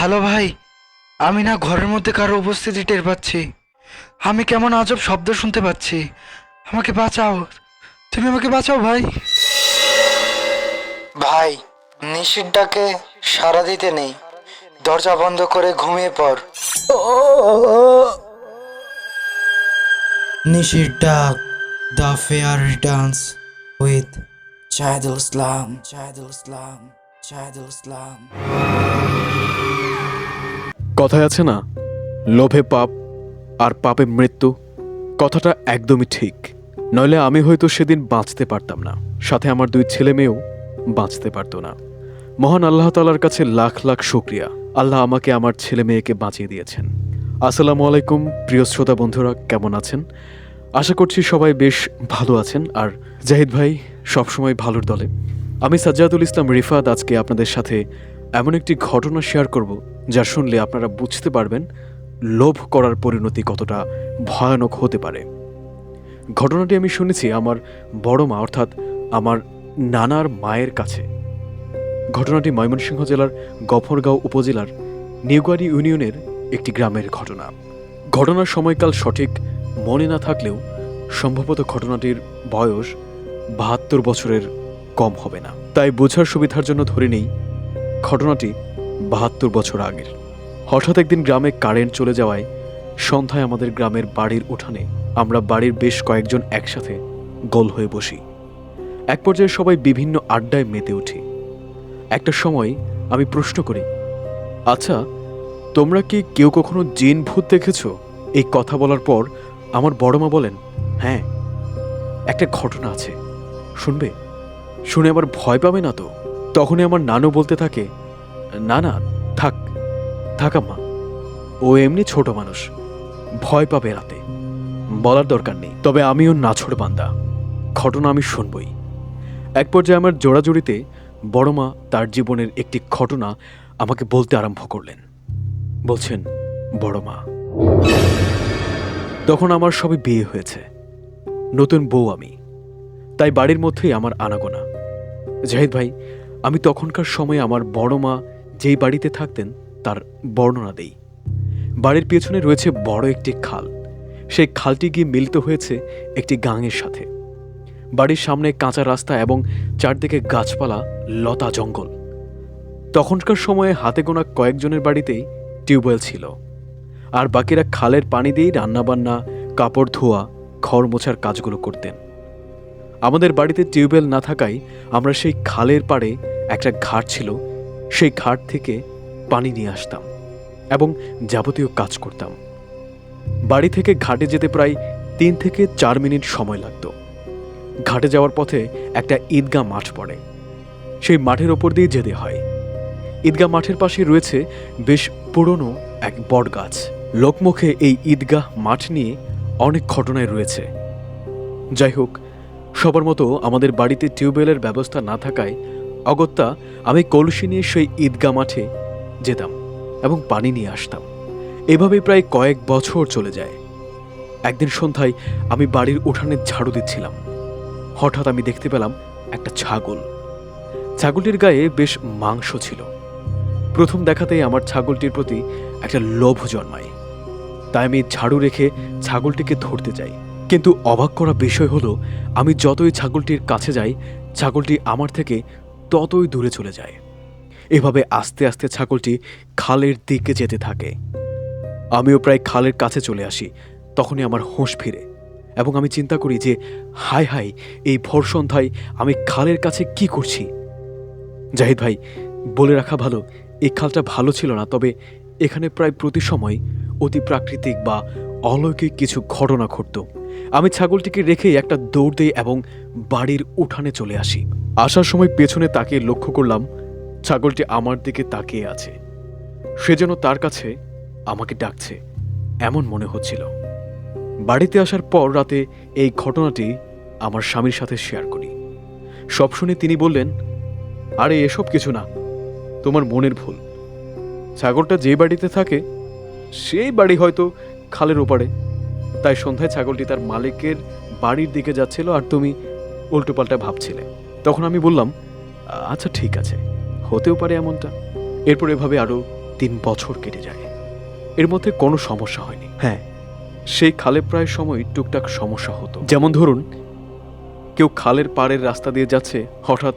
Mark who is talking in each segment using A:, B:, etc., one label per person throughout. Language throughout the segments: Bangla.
A: হ্যালো ভাই, আমি না ঘরের মধ্যে কারো উপস্থিতি টের পাচ্ছি। আমি কেমন আজব শব্দ শুনতে পাচ্ছি। আমাকে বাঁচাও, তুমি আমাকে বাঁচাও ভাই। ভাই, নিশির ডাকে সাড়া দিতে নেই। দরজা বন্ধ করে ঘুমিয়ে পড়। Nishir Dak, the fear returns with Zahidul Islam, Zahidul Islam, Zahidul Islam.
B: কথায় আছে না, লোভে পাপ আর পাপে মৃত্যু। কথাটা একদমই ঠিক। নইলে আমি হয়তো সেদিন বাঁচতে পারতাম না, সাথে আমার 2 ছেলে মেয়েও বাঁচতে পারতো না। মহান আল্লাহ তাআলার কাছে লাখ লাখ শুকরিয়া, আল্লাহ আমাকে আমার ছেলে মেয়েকে বাঁচিয়ে দিয়েছেন। আসসালামু আলাইকুম প্রিয় শ্রোতা বন্ধুরা, কেমন আছেন? আশা করছি সবাই বেশ ভালো আছেন। আর জাহিদ ভাই সবসময় ভালোর দলে। আমি সাজ্জাদুল ইসলাম রিফাত আজকে আপনাদের সাথে এমন একটি ঘটনা শেয়ার করব যা শুনলে আপনারা বুঝতে পারবেন লোভ করার পরিণতি কতটা ভয়ানক হতে পারে। ঘটনাটি আমি শুনেছি আমার বড় মা অর্থাৎ আমার নানার মায়ের কাছে। ঘটনাটি ময়মনসিংহ জেলার গফরগাঁও উপজেলার নিউগাড়ি ইউনিয়নের একটি গ্রামের ঘটনা। ঘটনার সময়কাল সঠিক মনে না থাকলেও সম্ভবত ঘটনাটির বয়স 72 বছরের কম হবে না। তাই বোঝার সুবিধার জন্য ধরে নেই ঘটনাটি 72 বছর আগের। হঠাৎ একদিন গ্রামে কারেন্ট চলে যাওয়ায় সন্ধ্যায় আমাদের গ্রামের বাড়ির উঠানে আমরা বাড়ির বেশ কয়েকজন একসাথে গোল হয়ে বসি। এক পর্যায়ে সবাই বিভিন্ন আড্ডায় মেতে উঠি। একটা সময় আমি প্রশ্ন করি, আচ্ছা, তোমরা কি কেউ কখনো জিন ভূত দেখেছ? এই কথা বলার পর আমার বড় মা বলেন, হ্যাঁ, একটা ঘটনা আছে, শুনবে? শুনে আবার ভয় পাবে না তো? তখনই আমার নানু বলতে থাকে, না না, থাক থাক আম্মা, ও এমনি ছোট মানুষ, ভয় পাবে রাতে, বলার দরকার নেই। তবে আমিও নাছোড় বান্দা, ঘটনা আমি শুনবই। এক পর্যায়ে আমার জোড়াজুড়িতে বড় মা তার জীবনের একটি ঘটনা আমাকে বলতে আরম্ভ করলেন। বলছেন, বড় মা, তখন আমার সবে বিয়ে হয়েছে, নতুন বউ আমি, তাই বাড়ির মধ্যেই আমার আনাগোনা। জাহিদ ভাই, আমি তখনকার সময়ে আমার বড় মা যেই বাড়িতে থাকতেন তার বর্ণনা দেই। বাড়ির পেছনে রয়েছে বড় একটি খাল। সেই খালটি গিয়ে মিলিত হয়েছে একটি গাঙের সাথে। বাড়ির সামনে কাঁচা রাস্তা এবং চারদিকে গাছপালা, লতা জঙ্গল। তখনকার সময়ে হাতে গোনা কয়েকজনের বাড়িতেই টিউবওয়েল ছিল, আর বাকিরা খালের পানি দিয়েই রান্নাবান্না, কাপড় ধোয়া, ঘর মোছার কাজগুলো করতেন। আমাদের বাড়িতে টিউবওয়েল না থাকায় আমরা সেই খালের পাড়ে একটা ঘাট ছিল, সেই ঘাট থেকে পানি নিয়ে আসতাম এবং যাবতীয় কাজ করতাম। বাড়ি থেকে ঘাটে যেতে প্রায় 3 থেকে 4 মিনিট সময় লাগত। ঘাটে যাওয়ার পথে একটা ঈদগাহ মাঠ পড়ে, সেই মাঠের ওপর দিয়ে যেতে হয়। ঈদগাহ মাঠের পাশে রয়েছে বেশ পুরনো এক বট গাছ। লোকমুখে এই ঈদগাহ মাঠ নিয়ে অনেক ঘটনায় রয়েছে। যাই হোক, সবার মতো আমাদের বাড়িতে টিউবওয়েলের ব্যবস্থা না থাকায় অগত্যা আমি কলসি নিয়ে সেই ঈদগাহ মাঠে যেতাম এবং পানি নিয়ে আসতাম। এভাবে প্রায় কয়েক বছর চলে যায়। একদিন সন্ধ্যায় আমি বাড়ির উঠানে ঝাড়ু দিচ্ছিলাম। হঠাৎ আমি দেখতে পেলাম একটা ছাগল। ছাগলটির গায়ে বেশ মাংস ছিল। প্রথম দেখাতেই আমার ছাগলটির প্রতি একটা লোভ জন্মায়। তাই আমি ঝাড়ু রেখে ছাগলটিকে ধরতে যাই। কিন্তু অবাক করা বিষয় হলো, আমি যতই ছাগলটির কাছে যাই, ছাগলটি আমার থেকে ততই দূরে চলে যায়। এভাবে আস্তে আস্তে ছাগলটি খালের দিকে যেতে থাকে। আমিও প্রায় খালের কাছে চলে আসি। তখনই আমার হুঁশ ফিরে এবং আমি চিন্তা করি যে হায় হায়, এই ভোর সন্ধ্যায় আমি খালের কাছে কি করছি। জাহিদ ভাই, বলে রাখা ভালো, এই খালটা ভালো ছিল না, তবে এখানে প্রায় প্রতি সময় অতি প্রাকৃতিক বা অলৌকিক কিছু ঘটনা ঘটত। আমি ছাগলটিকে রেখে একটা দৌড় দিই এবং বাড়ির উঠানে চলে আসি। আসার সময় পেছনে তাকিয়ে লক্ষ্য করলাম ছাগলটি আমার দিকে তাকিয়ে আছে। সে যেন তার কাছে আমাকে ডাকছে, এমন মনে হচ্ছিল। বাড়িতে আসার পর রাতে এই ঘটনাটি আমার স্বামীর সাথে শেয়ার করি। সব শুনে তিনি বললেন, আরে এসব কিছু না, তোমার মনের ভুল। ছাগলটা যে বাড়িতে থাকে সেই বাড়ি হয়তো খালের ওপারে, তাই সন্ধ্যায় ছাগলটি তার মালিকের বাড়ির দিকে যাচ্ছিল আর তুমি উল্টোপাল্টা ভাবছিলে। তখন আমি বললাম, আচ্ছা ঠিক আছে, হতেও পারে এমনটা। এরপর এভাবে আরও 3 বছর কেটে যায়। এর মধ্যে কোনো সমস্যা হয়নি। হ্যাঁ, সেই খালে প্রায় সময় টুকটাক সমস্যা হতো। যেমন ধরুন, কেউ খালের পাড়ের রাস্তা দিয়ে যাচ্ছে, হঠাৎ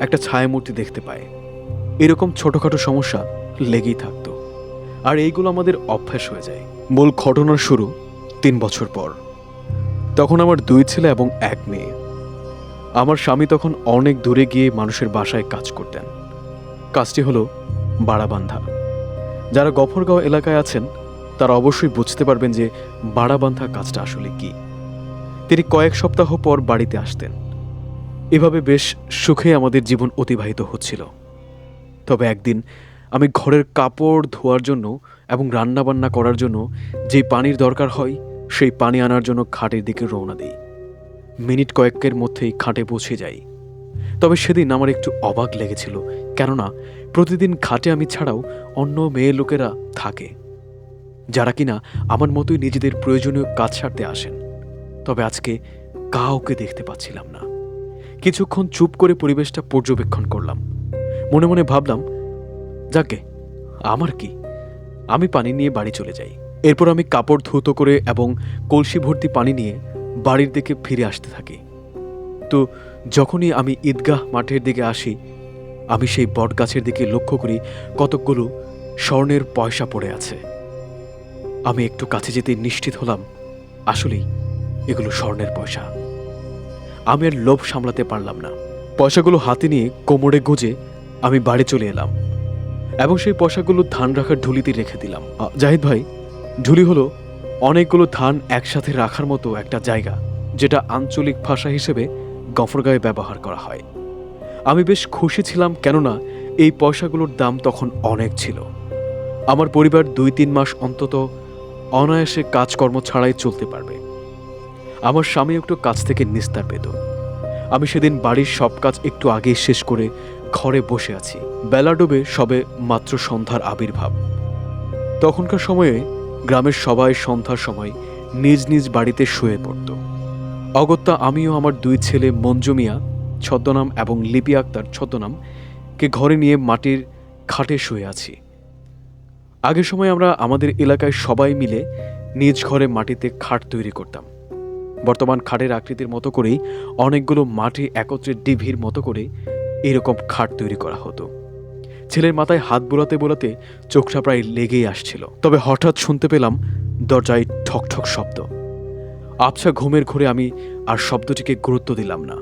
B: একটা ছায়ামূর্তি দেখতে পায়। এরকম ছোটখাটো সমস্যা লেগেই থাকতো, আর এইগুলো আমাদের অভ্যাস হয়ে যায়। মূল ঘটনার শুরু 3 বছর পর। তখন আমার 2 ছেলে এবং 1 মেয়ে। আমার স্বামী তখন অনেক দূরে গিয়ে মানুষের বাসায় কাজ করতেন। কাজটি হলো বাড়াবান্ধা। যারা গফরগাঁও এলাকায় আছেন তারা অবশ্যই বুঝতে পারবেন যে বাড়াবান্ধা কাজটা আসলে কি। তিনি কয়েক সপ্তাহ পর বাড়িতে আসতেন। এভাবে বেশ সুখে আমাদের জীবন অতিবাহিত হচ্ছিল। তবে একদিন আমি ঘরের কাপড় ধোয়ার জন্য এবং রান্নাবান্না করার জন্য যেই পানির দরকার হয় সেই পানি আনার জন্য খাটের দিকে রওনা দিই। মিনিট কয়েকের মধ্যেই খাটে পৌঁছে যাই। তবে সেদিন আমার একটু অবাক লেগেছিল, কেননা প্রতিদিন খাটে আমি ছাড়াও অন্য মেয়ে লোকেরা থাকে, যারা কিনা আমার মতোই নিজেদের প্রয়োজনীয় কাজ সারতে আসেন। তবে আজকে কাউকে দেখতে পাচ্ছিলাম না। কিছুক্ষণ চুপ করে পরিবেশটা পর্যবেক্ষণ করলাম। মনে মনে ভাবলাম, যাকে আমার কি, আমি পানি নিয়ে বাড়ি চলে যাই। এরপর আমি কাপড় ধুতো করে এবং কলসি ভর্তি পানি নিয়ে বাড়ির দিকে ফিরে আসতে থাকি। তো যখনই আমি ঈদগাহ মাঠের দিকে আসি, আমি সেই বট গাছের দিকে লক্ষ্য করি কতকগুলো স্বর্ণের পয়সা পড়ে আছে। আমি একটু কাছে যেতে নিশ্চিত হলাম আসলেই এগুলো স্বর্ণের পয়সা। আমি আর লোভ সামলাতে পারলাম না। পয়সাগুলো হাতে নিয়ে কোমরে গুঁজে আমি বাড়ি চলে এলাম এবং সেই পয়সাগুলো ধান রাখার ঢুলিতে রেখে দিলাম। জাহিদ ভাই, ঢুলি হলো অনেকগুলো ধান একসাথে রাখার মতো একটা জায়গা, যেটা আঞ্চলিক ভাষা হিসেবে গফরগাঁয়ে ব্যবহার করা হয়। আমি বেশ খুশি ছিলাম, কেননা এই পয়সাগুলোর দাম তখন অনেক ছিল। আমার পরিবার 2-3 মাস অন্তত অনায়াসে কাজকর্ম ছাড়াই চলতে পারবে। আমার স্বামী একটু কাজ থেকে নিস্তার পেত। আমি সেদিন বাড়ির সব কাজ একটু আগেই শেষ করে ঘরে বসে আছি। বেলা ডুবে সবে মাত্র সন্ধ্যার আবির্ভাব। তখনকার সময়ে গ্রামের সবাই সন্ধ্যার সময় নিজ নিজ বাড়িতে শুয়ে পড়ত। অগত্যা আমিও আমার 2 ছেলে মঞ্জু মিয়া ছদ্মনাম এবং লিপি আক্তার ছদ্মনাম কে ঘরে নিয়ে মাটির খাটে শুয়ে আছি। আগের সময় আমরা আমাদের এলাকায় সবাই মিলে নিজ ঘরে মাটিতে খাট তৈরি করতাম। বর্তমান খাটের আকৃতির মতো করেই অনেকগুলো মাটি একত্রে ডিভির মতো করে এরকম খাট তৈরি করা হতো। ছেলের মাথায় হাত বোলাতে বোলাতে চোখটা প্রায় লেগেই আসছিল। তবে হঠাৎ শুনতে পেলাম দরজায় ঠকঠক শব্দ। আবছা ঘুমের ঘোরে আমি আর শব্দটিকে গুরুত্ব দিলাম না।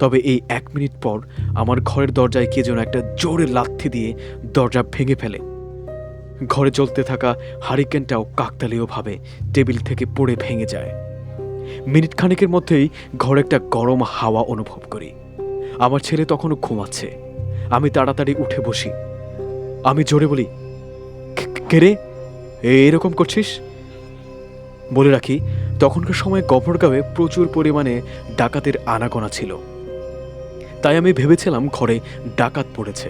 B: তবে এই 1 মিনিট পর আমার ঘরের দরজায় কে যেন একটা জোরে লাথি দিয়ে দরজা ভেঙে ফেলে। ঘরে জ্বলতে থাকা হারিকেনটাও কাকতালীয়ভাবে টেবিল থেকে পড়ে ভেঙে যায়। মিনিট খানেকের মধ্যেই ঘরে একটা গরম হাওয়া অনুভব করি। আমার ছেলে তখনও ঘুমাচ্ছে। আমি তাড়াতাড়ি উঠে বসি। আমি জোরে বলি, কে রে, এরকম করছিস? বলে রাখি, তখনকার সময় গফরগাঁওয়ে প্রচুর পরিমাণে ডাকাতের আনাগোনা ছিল। তাই আমি ভেবেছিলাম ঘরে ডাকাত পড়েছে।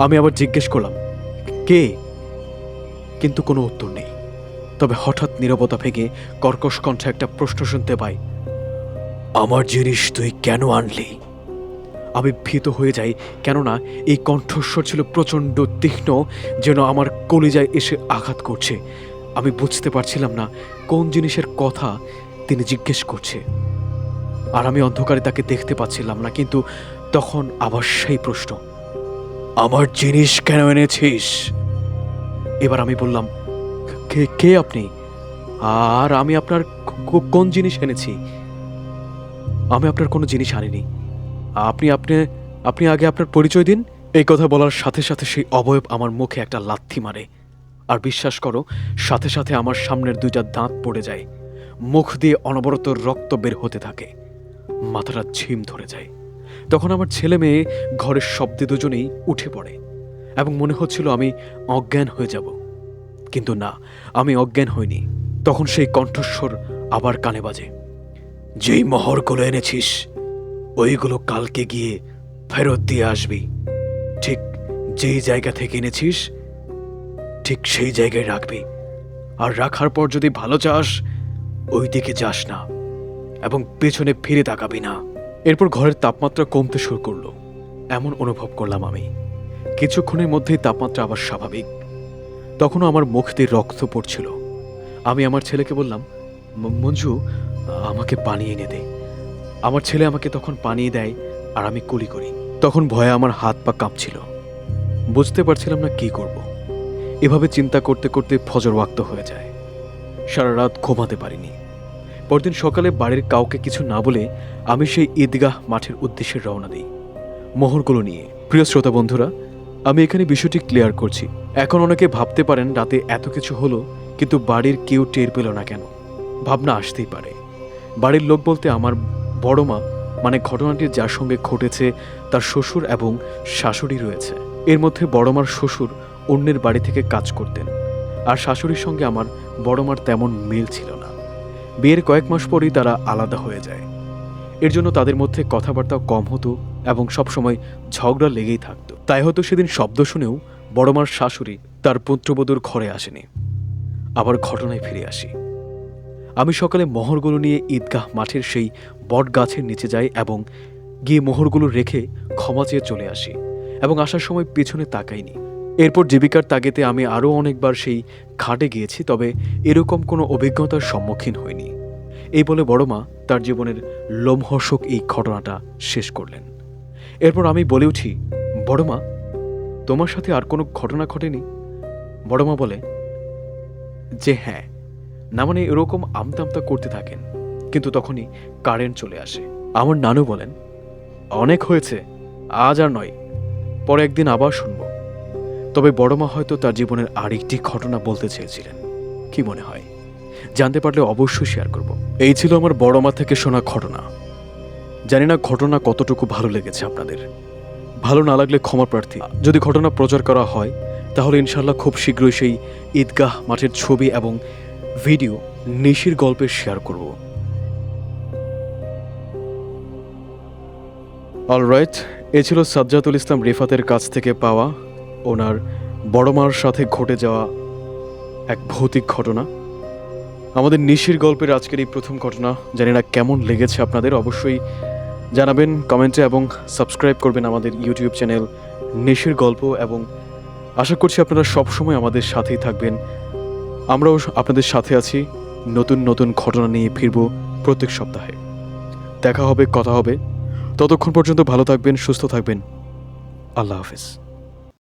B: আমি আবার জিজ্ঞেস করলাম, কে? কিন্তু কোনো উত্তর নেই। তবে হঠাৎ নীরবতা ভেঙে কর্কশ কণ্ঠে একটা প্রশ্ন শুনতে পাই, আমার জিনিস তুই কেন আনলি? আমি ভীত হয়ে যাই, কেননা এই কণ্ঠস্বর ছিল প্রচণ্ড তীক্ষ্ণ, যেন আমার কলিজায় এসে আঘাত করছে। আমি বুঝতে পারছিলাম না কোন জিনিসের কথা তিনি জিজ্ঞেস করছে, আর আমি অন্ধকারে তাকে দেখতে পাচ্ছিলাম না। কিন্তু তখন আবার সেই প্রশ্ন, আমার জিনিস কেন এনেছিস? এবার আমি বললাম, কে আপনি? আর আমি আপনার কোন জিনিস এনেছি? আমি আপনার কোনো জিনিস আনিনি। আপনি আপনি আপনি আগে আপনার পরিচয় দিন। এই কথা বলার সাথে সাথে সেই অবয়ব আমার মুখে একটা লাথি মারে। আর বিশ্বাস করো, সাথে সাথে আমার সামনের 2টা দাঁত পড়ে যায়। মুখ দিয়ে অনবরত রক্ত বের হতে থাকে। মাথাটা ঝিম ধরে যায়। তখন আমার ছেলে মেয়ে ঘরের শব্দে দুজনেই উঠে পড়ে এবং মনে হচ্ছিল আমি অজ্ঞান হয়ে যাব। কিন্তু না, আমি অজ্ঞান হইনি। তখন সেই কণ্ঠস্বর আবার কানে বাজে, যেই মোহরগুলো এনেছিস ওইগুলো কালকে গিয়ে ফেরত দিয়ে আসবি। ঠিক যেই জায়গা থেকে এনেছিস ঠিক সেই জায়গায় রাখবি। আর রাখার পর যদি ভালো চাস ওই দিকে যাস না এবং পেছনে ফিরে তাকাবি না। এরপর ঘরের তাপমাত্রা কমতে শুরু করলো, এমন অনুভব করলাম আমি। কিছুক্ষণের মধ্যেই তাপমাত্রা আবার স্বাভাবিক। তখনও আমার মুখ দিয়ে রক্ত পড়ছিল। আমি আমার ছেলেকে বললাম, মঞ্জু, আমাকে পানি এনে দে। আমার ছেলে আমাকে তখন পানি দেয় আর আমি কুলি করি। তখন ভয়ে আমার হাত পা কাঁপছিল, বুঝতে পারছিলাম না কি করব। এভাবে চিন্তা করতে করতে ফজর ওয়াক্ত হয়ে যায়। সারা রাত ঘুমাতে পারিনি। পরদিন সকালে বাড়ির কাউকে কিছু না বলে আমি সেই ঈদগাহ মাঠের উদ্দেশ্যে রওনা দিই মোহরগুলো নিয়ে। প্রিয় শ্রোতা বন্ধুরা, আমি এখানে বিষয়টি ক্লিয়ার করছি। এখন অনেকে ভাবতে পারেন রাতে এত কিছু হলো কিন্তু বাড়ির কেউ টের পেল না কেন। ভাবনা আসতেই পারে। বাড়ির লোক বলতে আমার বড় মা, মানে ঘটনাটি যার সঙ্গে ঘটেছে তার শ্বশুর এবং শাশুড়ি রয়েছে। এর মধ্যে বড় মার শ্বশুর অন্যের বাড়ি থেকে কাজ করতেন, আর শাশুড়ির সঙ্গে আমার বড় মার তেমন মিল ছিল না। বিয়ের কয়েক মাস পরেই তারা আলাদা হয়ে যায়। এর জন্য তাদের মধ্যে কথাবার্তাও কম হতো এবং সবসময় ঝগড়া লেগেই থাকতো। তাই হয়তো সেদিন শব্দ শুনেও বড় মার শাশুড়ি তার পুত্রবধূর ঘরে আসেনি। আবার ঘটনায় ফিরে আসি। আমি সকালে মোহরগুলো নিয়ে ঈদগাহ মাঠের সেই বট গাছের নিচে যাই এবং গিয়ে মোহরগুলো রেখে ক্ষমা চেয়ে চলে আসি এবং আসার সময় পেছনে তাকাইনি। এরপর জীবিকার তাগিদে আমি আরও অনেকবার সেই ঘাটে গিয়েছি, তবে এরকম কোনো অভিজ্ঞতার সম্মুখীন হইনি। এই বলে বড় মা তার জীবনের লোমহর্ষক এই ঘটনাটা শেষ করলেন। এরপর আমি বলে উঠি, বড় মা, তোমার সাথে আর কোনো ঘটনা ঘটেনি? বড় মা বলে যে হ্যাঁ, না মানে এরকম আমতামতা করতে থাকেন, কিন্তু তখনই কারেন্ট চলে আসে। আমার নানু বলেন, অনেক হয়েছে, আজ আর নয়, পরে একদিন আবার শুনব। তবে বড় মা হয়তো তার জীবনের আরেকটি ঘটনা বলতে চেয়েছিলেন। কি মনে হয়? জানতে পারলে অবশ্যই শেয়ার করব। এই ছিল আমার বড় মা থেকে শোনা ঘটনা। জানি না ঘটনা কতটুকু ভালো লেগেছে আপনাদের। ভালো না লাগলে ক্ষমা প্রার্থী। যদি ঘটনা প্রচার করা হয় তাহলে ইনশাল্লাহ খুব শীঘ্রই সেই ঈদগাহ মাঠের ছবি এবং ভিডিও নিশির গল্পে শেয়ার করব। অলরাইট, এ ছিল সাজ্জাতুল ইসলাম রিফাতের কাছ থেকে পাওয়া ওনার বড় মার সাথে ঘটে যাওয়া এক ভৌতিক ঘটনা। আমাদের নিশির গল্পের আজকের এই প্রথম ঘটনা। জানি না কেমন লেগেছে আপনাদের, অবশ্যই জানাবেন কমেন্টে এবং সাবস্ক্রাইব করবেন আমাদের ইউটিউব চ্যানেল নিশির গল্প। এবং আশা করছি আপনারা সবসময় আমাদের সাথেই থাকবেন। আমরাও আপনাদের সাথে আছি। নতুন নতুন ঘটনা নিয়ে ফিরব প্রত্যেক সপ্তাহে। দেখা হবে, কথা হবে। ততক্ষণ পর্যন্ত ভালো থাকবেন, সুস্থ থাকবেন। আল্লাহ হাফেজ।